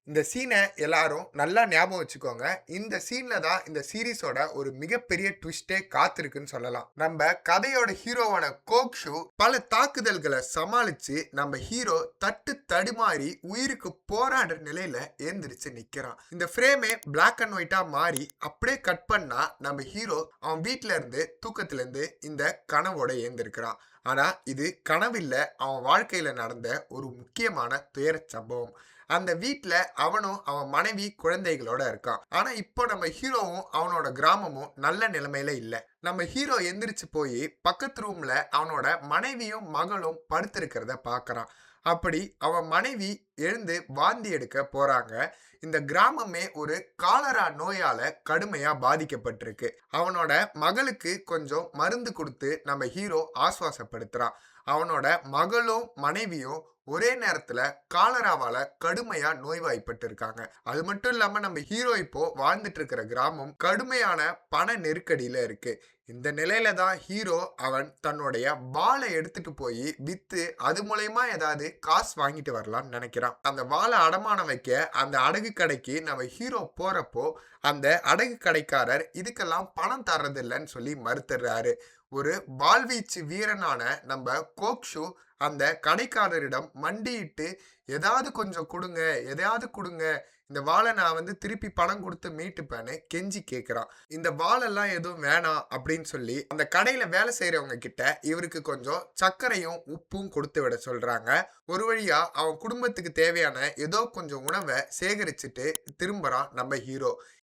இந்த சீனை எல்லாரும் நல்லா ஞாபகம் வச்சுக்கோங்க. இந்த சீன்ல தான் இந்த சீரிஸோட ஒரு மிகப்பெரிய ட்விஸ்டே காத்திருக்குன்னு சொல்லலாம். நம்ம கதையோட ஹீரோவான கோக்ஷு பல தாக்குதல்களை சமாளிச்சு நம்ம ஹீரோ தட்டு தடுமாறி உயிருக்கு போராடுற நிலையில எந்திரிச்சு நிக்கிறான். இந்த ஃப்ரேமே பிளாக் அண்ட் ஒயிட்டா மாறி அப்படியே கட் பண்ணா நம்ம ஹீரோ அவன் வீட்ல இருந்து தூக்கத்துல இருந்து இந்த கனவோட ஏந்திருக்கிறான். ஆனா இது கனவில்ல, அவன் வாழ்க்கையில நடந்த ஒரு முக்கியமான துயர சம்பவம். அந்த வீட்ல அவனும் அவன் மனைவி குழந்தைகளோட இருக்கான். ஆனா இப்போ நம்ம ஹீரோவும் அவனோட கிராமமும் நல்ல நிலைமையில இல்ல. நம்ம ஹீரோ எந்திரிச்சு போய் பக்கத்து ரூம்ல அவனோட மனைவியும் மகளும் படுத்திருக்கிறத பாக்குறான். அப்படி அவன் மனைவி எழுந்து வாந்தி எடுக்க போறாங்க. இந்த கிராமமே ஒரு காலரா நோயால கடுமையா பாதிக்கப்பட்டிருக்கு. அவனோட மகளுக்கு கொஞ்சம் மருந்து கொடுத்து நம்ம ஹீரோ ஆசுவாசப்படுத்துறான். அவனோட மகளும் மனைவியும் ஒரே நேரத்துல காலராவால கடுமையா நோய்வாய்ப்பட்டு இருக்காங்க. அது மட்டும் இல்லாம நம்ம ஹீரோ இப்போ வாழ்ந்துட்டு இருக்கிற கிராமம் கடுமையான பண நெருக்கடியில இருக்கு. இந்த நிலையில தான் ஹீரோ அவன் தன்னுடைய வாளை எடுத்துட்டு போய் வித்து அது மூலயமா ஏதாவது காசு வாங்கிட்டு வரலாம்னு நினைக்கிறான். அந்த வாளை அடமானம் வைக்க அந்த அடகு கடைக்கு நம்ம ஹீரோ போறப்போ அந்த அடகு கடைக்காரர் இதுக்கெல்லாம் பணம் தர்றதில்லைன்னு சொல்லி மறுத்துறாரு. ஒரு வாள்வீச்சு வீரனான நம்ம கோக்ஷு அந்த கடைக்காரரிடம் மண்டியிட்டு ஏதாவது கொஞ்சம் கொடுங்க, எதையாவது கொடுங்க, இந்த வாளை நான் திருப்பி பணம் கொடுத்து மீட்டுப்பேன்னு கெஞ்சி கேட்கிறான். இந்த வாளெல்லாம் எதுவும் வேணாம் அப்படின்னு சொல்லி அந்த கடையில வேலை செய்யறவங்க கிட்ட இவருக்கு கொஞ்சம் சர்க்கரையும் உப்பும் கொடுத்து விட சொல்றாங்க. ஒரு வழியா அவன் குடும்பத்துக்கு தேவையான ஏதோ கொஞ்சம் உணவை சேகரிச்சுட்டு திரும்புறான் நம்ம ஹீரோ.